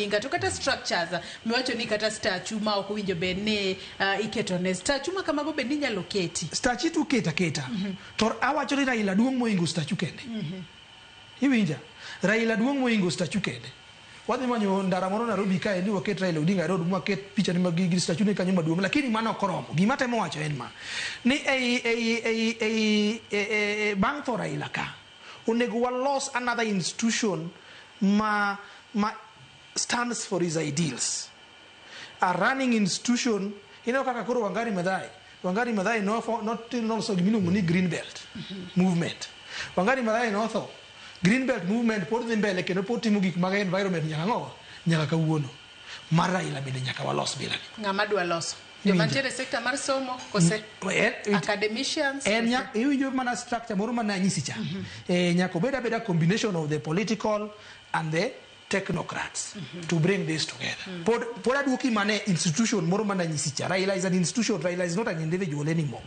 inga to kata structures miwacho ni kata statue ma ok winjo be ne iketone statue ma kamago be ninyalo keti statue tu keta to awacho ni Raila duong' moingo statue kende iwinja Raila duong' moingo statue kende wadhi manyo ndara moro Nairobi kae ndi waket Raila Odinga road mwaket picha ni magi statue ne kanyo maduong' lakini mano okoromo gima temo wacho en ma ni bang' tho Raila ka onego walos another institution ma stands for his ideals. A running institution, you know, kakakoro Wangari Maathai not also gimino green belt movement. Wangari Maathai no tho green belt movement put them mbele kendo poti mugik mag environment nyaka kawuono. Raila bende nyaka walos bilani. Ng'ama dwa loso. Jo mantiere sector mar somo kose academicians you mana structure moro mana nyisi cha nyaka beda combination of the political and the technocrats to bring this together. Poda duki mane institution moro mana nyisi cha Raila is an institution. Raila is not an individual anymore.